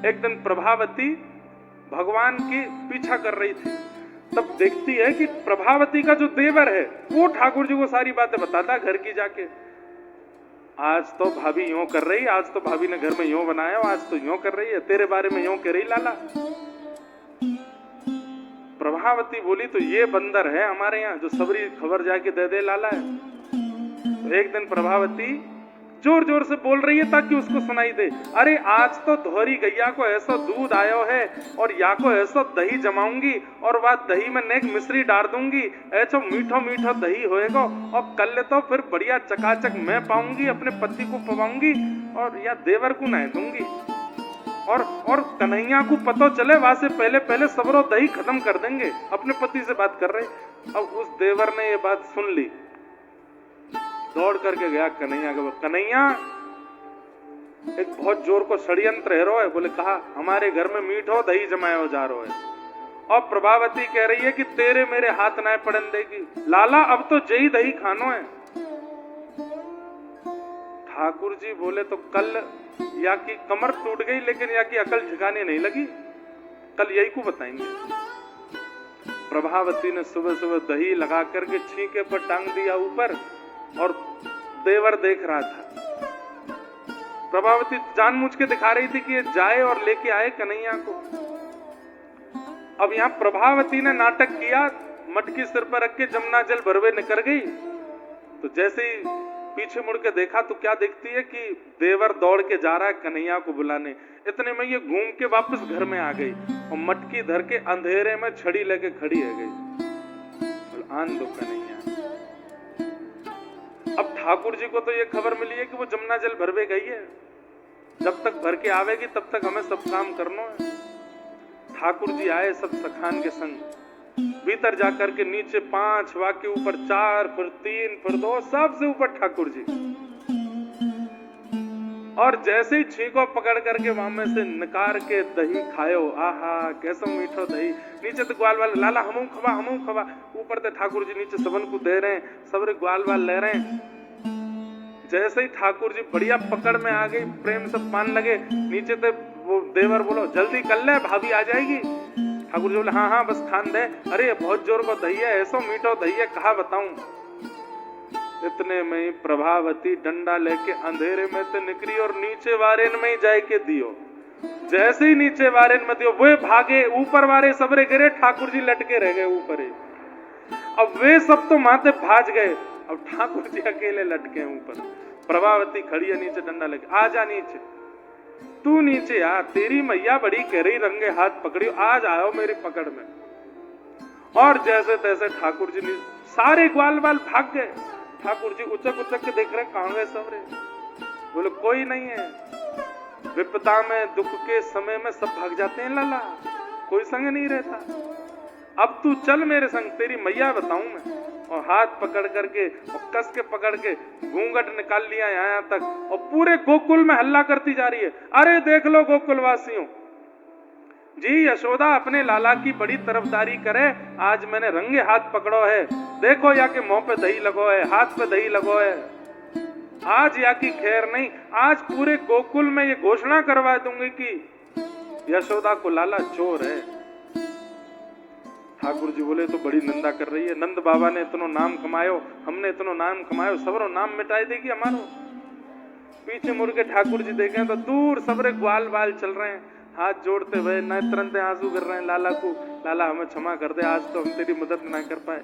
एक दिन प्रभावती भगवान की पीछा कर रही थी, तब देखती है कि प्रभावती का जो देवर है वो ठाकुर जी को सारी बातें बताता घर की जाके। आज तो भाभी यूं कर रही, आज तो भाभी ने घर में यूं बनाया, आज तो यूं कर रही है, तेरे बारे में यूं कह रही लाला। प्रभावती बोली तो ये बंदर है हमारे यहाँ जो सबरी खबर जाके दे दे लाला है। तो एक दिन प्रभावती जोर जोर से बोल रही है ताकि उसको सुनाई दे, अरे आज तो धोरी गैया को ऐसा दूध आयो है और या को ऐसा दही जमाऊंगी और वह दही में नेक मिश्री डाल दूंगी, ऐसा मीठो मीठो दही होएगा और कल तो फिर बढ़िया चकाचक मैं पाऊंगी, अपने पति को पवाऊंगी और या देवर को नह दूंगी और कन्हैया को पता चले वहां से पहले पहले सबरो दही खत्म कर देंगे। अपने पति से बात कर रहे। अब उस देवर ने ये बात सुन ली, दौड़ करके गया कन्हैया के। कन्हैया एक बहुत जोर को षड्यंत्र है रो है। बोले कहा हमारे घर में मीठो दही जमायो जा रो है और प्रभावती कह रही है कि तेरे मेरे हाथ ना पड़न देगी लाला, अब तो जई दही खानो है। ठाकुर जी बोले तो कल या की कमर टूट गई लेकिन या की अकल ठिकाने नहीं लगी, कल यही को बताएंगे। प्रभावती ने सुबह सुबह दही लगा करके छींके पर टांग दिया ऊपर और देवर देख रहा था। प्रभावती जानबूझ के दिखा रही थी कि ये जाए और लेके आए कन्हैया को। अब यहाँ प्रभावती ने नाटक किया, मटकी सिर पर रख के जमुना जल भरवे निकल गई। तो जैसे ही पीछे मुड़ के देखा तो क्या देखती है कि देवर दौड़ के जा रहा है कन्हैया को बुलाने। इतने में ये घूम के वापस घर में आ गई और मटकी धर के अंधेरे में छड़ी लेके खड़ी है गई। आन दो कन्हैया। अब ठाकुर जी को तो ये खबर मिली है कि वो जमुना जल भरवे गई है, जब तक भर के आवेगी तब तक हमें सब काम करना है। ठाकुर जी आए सब सखान के संग, भीतर जाकर के नीचे 5 वाक्य ऊपर 4 फिर 3 फिर 2 सबसे ऊपर ठाकुर जी। और जैसे ही छींको पकड़ करके वहां में से निकाल के दही खायो, आहा कैसा मीठो दही। नीचे तो ग्वाल वाल लाला हमू खवा, ऊपर से ठाकुर जी नीचे सबन को दे रहे हैं, सबरे ग्वाल वाल ले रहे हैं। जैसे ही ठाकुर जी बढ़िया पकड़ में आ गई, प्रेम से पान लगे, नीचे से वो देवर बोलो जल्दी कर ले भाभी आ जाएगी। ठाकुर जी बोले हाँ बस खान दे। अरे बहुत जोर को दही है, ऐसा मीठो दही है, कहा बताऊं। इतने में प्रभावती डंडा लेके अंधेरे में से निकली और नीचे वारेन में ही जाए के दियो। जैसे ही नीचे वारेन में दियो वे भागे, ऊपर वारे सबरे गिरे, ठाकुर जी लटके रह गए ऊपर ही। अब वे सब तो माथे भाज गए, अब ठाकुर जी अकेले लटके ऊपर। प्रभावती खड़ी है नीचे डंडा लेके, आ जा नीचे, तू नीचे आ, तेरी मैया बड़ी कह रही रंगे हाथ पकड़ी, आज आयो मेरी पकड़ में। और जैसे तैसे ठाकुर जी ने सारे ग्वाल बाल भाग गए। ठाकुर जी उचक उचक के देख रहे कहां गए सबरे। बोले कोई नहीं है, विपदा में दुख के समय में सब भाग जाते हैं लाला, कोई संग नहीं रहता। अब तू चल मेरे संग, तेरी मैया बताऊं मैं। और हाथ पकड़ करके और कस के पकड़ के घूंघट निकाल लिया यहाँ तक और पूरे गोकुल में हल्ला करती जा रही है, अरे देख लो गोकुल वासियों जी, यशोदा अपने लाला की बड़ी तरफदारी करे, आज मैंने रंगे हाथ पकड़ो है। देखो या के मुंह पे दही लगो है, हाथ पे दही लगो है। आज या की खैर नहीं, आज पूरे गोकुल में ये घोषणा करवा दूंगी कि यशोदा को लाला चोर है। ठाकुर जी बोले तो बड़ी निंदा कर रही है, नंद बाबा ने इतनो नाम कमायो, हमने इतनो नाम कमायो, सबरो नाम मिटाई देगी हमारो। पीछे मुड़ के ठाकुर जी देखे तो दूर सबरे ग्वाल बाल चल रहे हैं, हाथ जोड़ते हुए नेत्रंते आंसू कर रहे हैं लाला को, लाला हमें क्षमा कर दे, आज तो हम तेरी मदद ना कर पाए।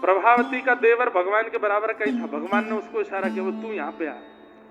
प्रभावती का देवर भगवान के बराबर का ही था, भगवान ने उसको इशारा किया, वो तू यहाँ पे आ।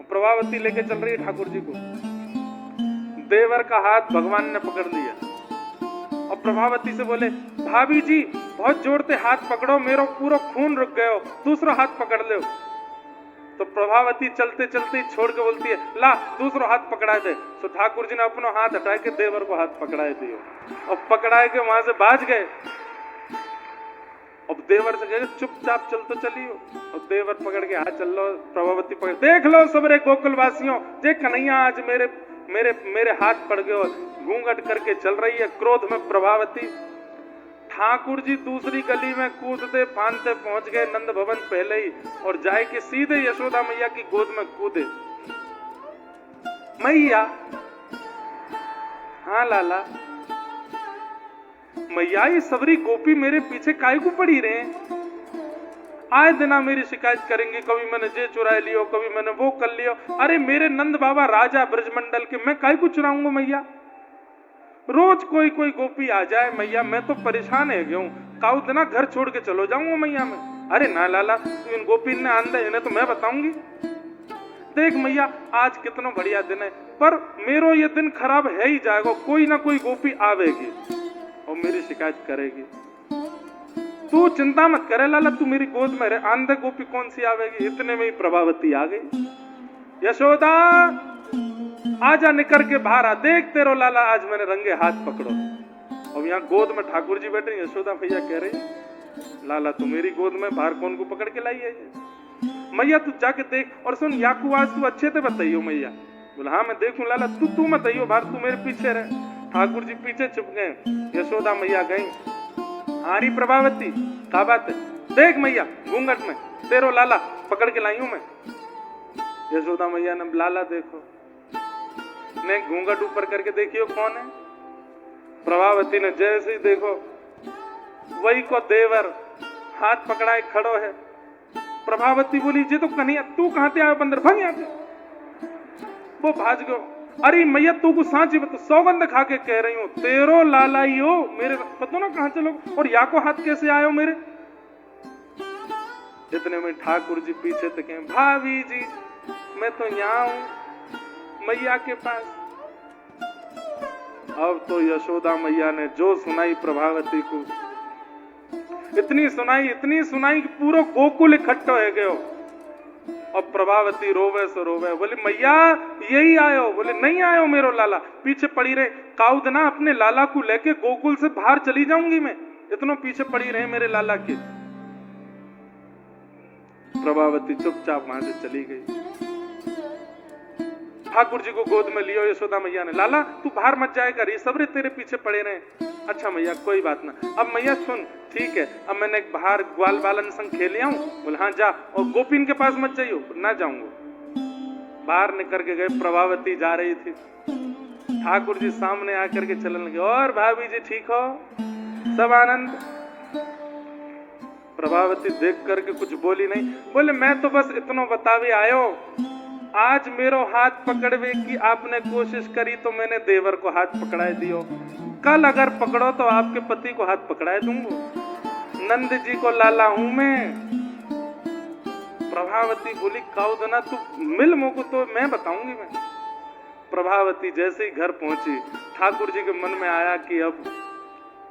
प्रभावती लेके चल रही है ठाकुर जी को, देवर का हाथ भगवान ने पकड़ लिया और प्रभावती से बोले भाभी जी बहुत जोर से हाथ पकड़ो, मेरा पूरा खून रुक गयो, दूसरा हाथ पकड़ लो। तो प्रभावती चलते चलते छोड़ के बोलती है ला दूसरा हाथ पकड़ा दे। तो ठाकुर जी ने अपना हाथ हटा के देवर को हाथ पकड़ाए दियो और पकड़ाए के वहां से भाज गए। अब देवर से कहे चुपचाप चल तो चलियो, और देवर पकड़ के हाथ चल लो, प्रभावती पकड़, देख लो सबरे गोकुल वासियों, जे कन्हैया आज मेरे मेरे मेरे हाथ पड़ गए, घूंघट करके चल रही है क्रोध में प्रभावती। ठाकुर जी दूसरी गली में कूदते फांदते पहुंच गए नंद भवन पहले ही, और जाए के सीधे यशोदा मैया की गोद में कूदे। मैया। हाँ लाला। मैया ये सबरी गोपी मेरे पीछे काहे को पड़ी रहे? आए दिना मेरी शिकायत करेंगे, कभी मैंने जे चुरा लियो, कभी मैंने वो कर लियो। अरे मेरे नंद बाबा राजा ब्रजमंडल के, मैं काहे को चुराऊंगा मैया? रोज कोई कोई गोपी आ जाए मैया, मैं तो परेशान है गया हूँ। काऊ दिना घर छोड़ के चलो जाऊंगा मैया मैं। अरे ना लाला, तू इन गोपी ने आंदे, इन्हें तो मैं बताऊंगी। देख मैया आज कितना बढ़िया दिन है, पर मेरो ये दिन खराब है ही जाएगा। कोई ना कोई गोपी आवेगी और मेरी शिकायत करेगी। तू चिंता मत करे लाला, तू मेरी गोद में रहे। आंधे गोपी कौन सी आवेगी? इतने में ही प्रभावती आ गई। यशोदा आजा, निकर के बाहर आ, देख तेरो लाला आज मैंने रंगे हाथ पकड़ो। और यहाँ गोद में ठाकुर जी बैठे। यशोदा भैया कह रही लाला तू मेरी गोद में, बाहर कौन को पकड़ के लाई है? मैया तू जाके देख और सुन, याकू आज तू अच्छे से बताइयो मैया। बोला हाँ मैं देखूं लाला, तू मत आइयो बाहर, तू मेरे पीछे रहे। ठाकुर जी पीछे छुप गए। यशोदा मैया गई। हारी प्रभावती क्या बात है? देख मैया घूंघट में तेरो लाला पकड़ के लाई हूं मैं। यशोदा मैया ने लाला देखो, ने घूंघट ऊपर करके देखियो कौन है। प्रभावती ने जैसे ही देखो वही को देवर हाथ पकड़ाए खड़ो है। प्रभावती बोली जी तो कन्हैया, तू कहां से आयो बंदर, भाग यहाँ से। वो भाज गयो। अरे मैया तू को सांची बता, सौगंध खा के कह रही हूँ तेरो लाला ही हो मेरे, पता ना कहां चलो और या को हाथ कैसे आयो मेरे। इतने में ठाकुर जी पीछे तके, भाभी जी मैं तो यहाँ हूं मैया के पास। अब तो यशोदा मैया ने जो सुनाई प्रभावती को, इतनी सुनाई कि पूरा गोकुल इकट्ठा हो गयो। और प्रभावती रोवे सो रोवे, बोले मैया यही आयो? बोले नहीं आयो मेरो लाला, पीछे पड़ी रहे। काउद ना अपने लाला को लेके गोकुल से बाहर चली जाऊंगी मैं, इतनों पीछे पड़ी रहे मेरे लाला के। प्रभावती चुपचाप वहां से चली गई। ठाकुर जी को गोद में लियो यशोदा मैया ने। लाला तू बाहर मत जाएगा, ये सबरे तेरे पीछे पड़े रहे। अच्छा मैया कोई बात ना। अब मैया सुन ठीक है, अब मैंने बाहर ग्वाल बालन संग खेल आऊं। बोले हाँ जा, और गोपीन के पास मत जाइयो। ना जाऊंगा। बाहर निकल के गए। प्रभावती जा रही थी, ठाकुर जी सामने आकर के चलने लगे। और भाभी जी ठीक हो? सब आनंद? प्रभावती देख करके कुछ बोली नहीं। बोले मैं तो बस इतना बतावे आयो, आज मेरो हाथ पकड़वे की आपने कोशिश करी तो मैंने देवर को हाथ पकड़ा दियो। कल अगर पकड़ो तो आपके पति को हाथ पकड़ा दूंगा। नंद जी को लाला हूं मैं। प्रभावती बोली काउदना तू मिल मोको तो मैं बताऊंगी मैं। प्रभावती जैसे ही घर पहुंची, ठाकुर जी के मन में आया कि अब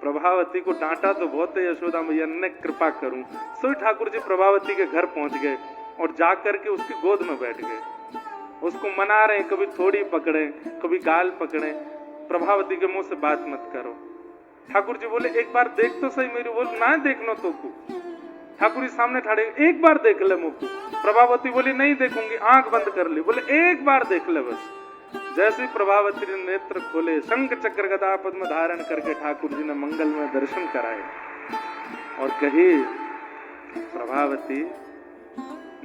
प्रभावती को डांटा तो बहुत है यशोदा मैया ने, कृपा करूं। सो ठाकुर जी प्रभावती के घर पहुंच गए और जाकर के उसकी गोद में बैठ गए। उसको मना रहे, कभी थोड़ी पकड़े कभी गाल पकड़े। प्रभावती के मुंह से बात मत करो। ठाकुर जी बोले एक बार देख तो सही मेरी। बोल ना देखना तो को। ठाकुर जी सामने ठाड़े, एक बार देख ले मुझको। प्रभावती बोली नहीं देखूंगी, आंख बंद कर ली। बोले एक बार देख ले बस। जैसे प्रभावती ने नेत्र खोले, शंख चक्र गदा पद्म धारण करके ठाकुर जी ने मंगल में दर्शन कराए और कहे प्रभावती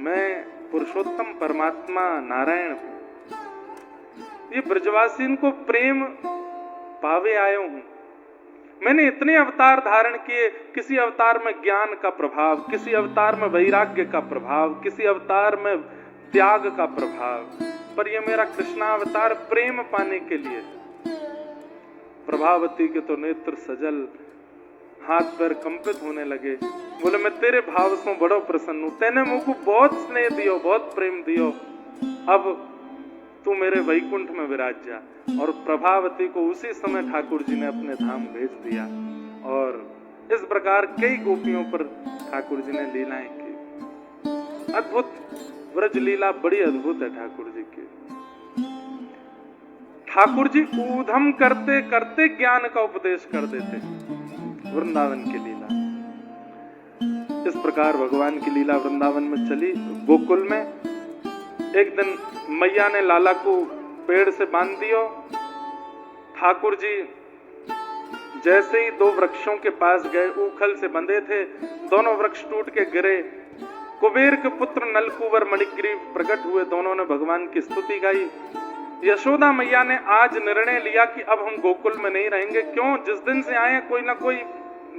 मैं पुरुषोत्तम परमात्मा नारायण हूं, ये ब्रजवासी को प्रेम पावे आयो हूं। मैंने इतने अवतार धारण किए, किसी अवतार में ज्ञान का प्रभाव, किसी अवतार में वैराग्य का प्रभाव, किसी अवतार में त्याग का प्रभाव, पर यह मेरा कृष्णावतार प्रेम पाने के लिए। प्रभावती के तो नेत्र सजल, हाथ पैर कंपित होने लगे। बोले मैं तेरे भाव से बड़ो प्रसन्न हूं, तेने मुझको बहुत स्नेह दियो, बहुत प्रेम दियो, अब तू मेरे वैकुंठ में विराज जा। और प्रभावती को उसी समय ठाकुर जी ने अपने धाम भेज दिया। और इस प्रकार कई गोपियों पर ठाकुर जी ने लीलाएं की। अद्भुत व्रज लीला बड़ी अद्भुत है ठाकुर जी की। ठाकुर जी ऊधम करते करते ज्ञान का उपदेश कर देते। वृंदावन की लीला इस प्रकार भगवान की लीला वृंदावन में चली। गोकुल में एक दिन मैया ने लाला को पेड़ से बांध दियो। ठाकुर जी जैसे ही दो वृक्षों के पास गए, ऊखल से बंधे थे, दोनों वृक्ष टूट के गिरे। कुबेर के पुत्र नलकुवर मणिग्रीव प्रकट हुए, दोनों ने भगवान की स्तुति गाई। यशोदा मैया ने आज निर्णय लिया कि अब हम गोकुल में नहीं रहेंगे। क्यों? जिस दिन से आए कोई ना कोई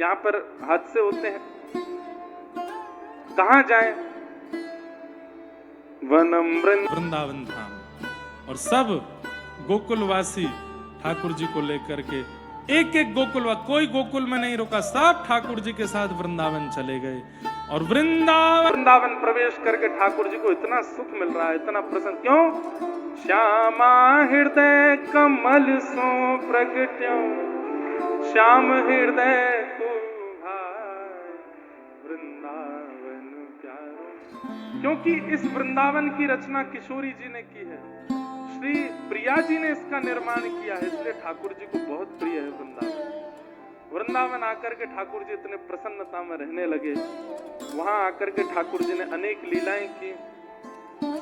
यहाँ पर हादसे होते हैं। कहां जाएं? वनम वृंदावन धाम। और सब गोकुलवासी ठाकुर जी को लेकर के एक एक कोई गोकुल में नहीं रुका, सब ठाकुर जी के साथ वृंदावन चले गए। और वृंदावन प्रवेश करके ठाकुर जी को इतना सुख मिल रहा है, इतना प्रसन्न। क्यों? श्यामा हृदय कमल सो प्रगट्यो, श्याम हृदय को वृंदावन प्यारो। क्योंकि इस वृंदावन की रचना किशोरी जी ने की है, श्री प्रिया जी ने इसका निर्माण किया है, इसलिए ठाकुर जी को बहुत प्रिय है वृंदावन। वृंदावन आकर के ठाकुर जी इतने प्रसन्नता में रहने लगे। वहां आकर के ठाकुर जी ने अनेक लीलाएं की।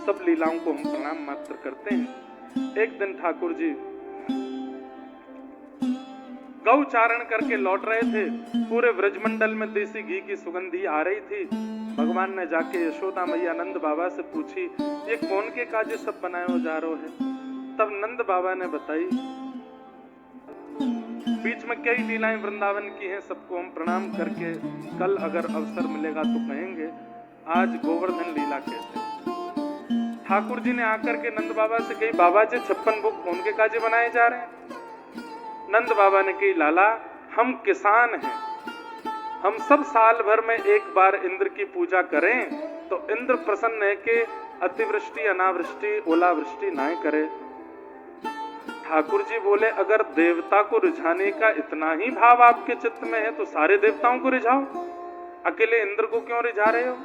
सब लीलाओं को हम प्रणाम मात्र करते हैं। एक दिन ठाकुर जी गौचारण करके लौट रहे थे। पूरे व्रजमंडल में देसी घी की सुगंधी आ रही थी। भगवान ने जाके यशोदा मैया नंद बाबा से पूछी, ये कौन के काजे सब बनाए हो जा रहे है? तब नंद बाबा ने बताई। बीच में कई लीलाएं वृंदावन की हैं, सबको हम प्रणाम करके कल अगर अवसर मिलेगा तो कहेंगे। आज गोवर्धन लीला कहते हैं। ठाकुर जी ने आकर के नंद बाबा से कही, बाबा जी 56 भोग कौन के काजे बनाए जा रहे हैं? नंद बाबा ने कही, लाला हम किसान हैं, हम सब साल भर में एक बार इंद्र की पूजा करें तो इंद्र प्रसन्न है कि अतिवृष्टि अनावृष्टि ओलावृष्टि ना करे। ठाकुर जी बोले, अगर देवता को रिझाने का इतना ही भाव आपके चित्त में है तो सारे देवताओं को रिझाओ, अकेले इंद्र को क्यों रिझा रहे हो?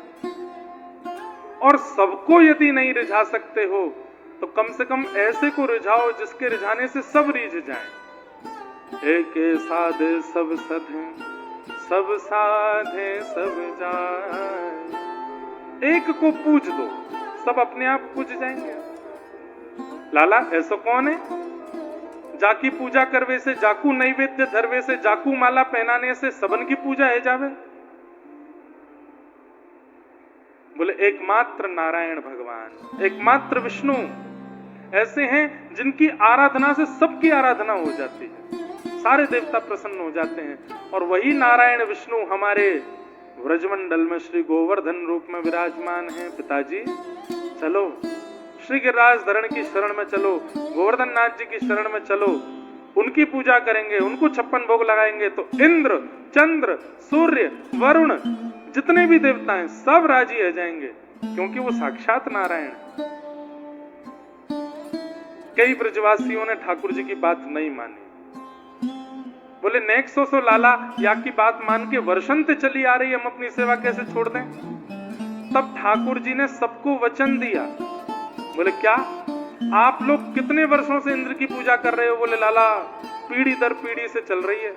और सबको यदि नहीं रिझा सकते हो तो कम से कम ऐसे को रिझाओ जिसके रिझाने से सब रीझ जाएं। एक साधे सब सधे, सब साधे सब जाए। एक को पूज दो, सब अपने आप पूज जाएंगे। लाला ऐसा कौन है? जाकी पूजा करवे से, जाकू नैवेद्य धरवे से, जाकू माला पहनाने से सबन की पूजा है जावे। बोले एकमात्र नारायण भगवान, एकमात्र विष्णु ऐसे हैं जिनकी आराधना से सबकी आराधना हो जाती है, सारे देवता प्रसन्न हो जाते हैं। और वही नारायण विष्णु हमारे व्रजमंडल में श्री गोवर्धन रूप में विराजमान हैं। पिताजी चलो श्री गिरिराज धरण की शरण में चलो, गोवर्धन नाथ जी की शरण में चलो, उनकी पूजा करेंगे, उनको 56 भोग लगाएंगे तो इंद्र चंद्र सूर्य वरुण जितने भी देवता हैं सब राजी हो जाएंगे, क्योंकि वो साक्षात नारायण। कई ब्रजवासियों ने ठाकुर जी की बात नहीं मानी। बोले नेक्स्ट सो लाला या की बात मान के वर्षंत चली आ रही, हम अपनी सेवा कैसे छोड़ दें? तब ठाकुर जी ने सबको वचन दिया। बोले क्या आप लोग कितने वर्षों से इंद्र की पूजा कर रहे हो? बोले लाला पीढ़ी दर पीढ़ी से चल रही है।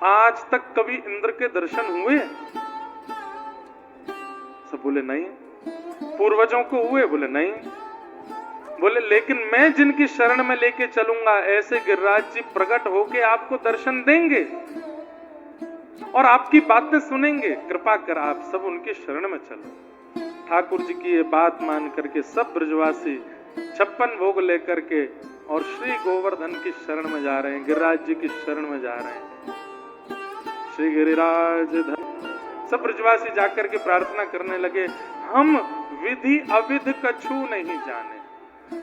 आज तक कभी इंद्र के दर्शन हुए? सब बोले नहीं। पूर्वजों को हुए? बोले नहीं। बोले लेकिन मैं जिनकी शरण में लेके चलूंगा ऐसे गिरिराज जी प्रकट होके आपको दर्शन देंगे और आपकी बातें सुनेंगे। कृपा कर आप सब उनकी शरण में चलो। ठाकुर जी की ये बात मान करके सब ब्रजवासी 56 भोग लेकर के और श्री गोवर्धन की शरण में जा रहे हैं, गिरिराज जी की शरण में जा रहे हैं। श्री गिरिराज सब ब्रजवासी जाकर के प्रार्थना करने लगे, हम विधि अविध कछु नहीं जाने,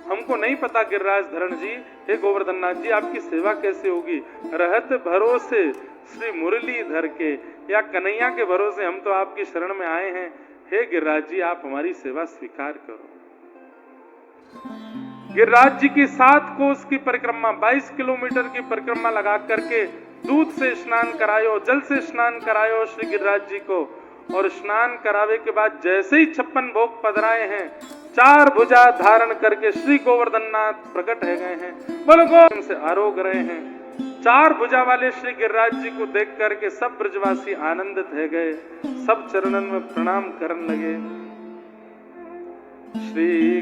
हमको नहीं पता गिरिराज धरण जी, हे गोवर्धन नाथ जी आपकी सेवा कैसे होगी। रहत भरोसे श्री मुरलीधर के या कन्हैया के भरोसे हम तो आपकी शरण में आए हैं। हे गिरिराज जी आप हमारी सेवा स्वीकार करो। गिरिराज जी की 7 कोस की परिक्रमा 22 किलोमीटर की परिक्रमा लगा करके दूध से स्नान करायो, जल से स्नान करायो श्री गिरिराज जी को। और स्नान करावे के बाद जैसे ही 56 भोग पधराए हैं, 4 भुजा धारण करके श्री गोवर्धन नाथ प्रकट हो गए हैं, बोलो से आरोग रहे हैं। 4 भुजा वाले श्री गिरिराज जी को देख करके सब ब्रजवासी आनंदित हो गए, सब चरणन में प्रणाम करने लगे। श्री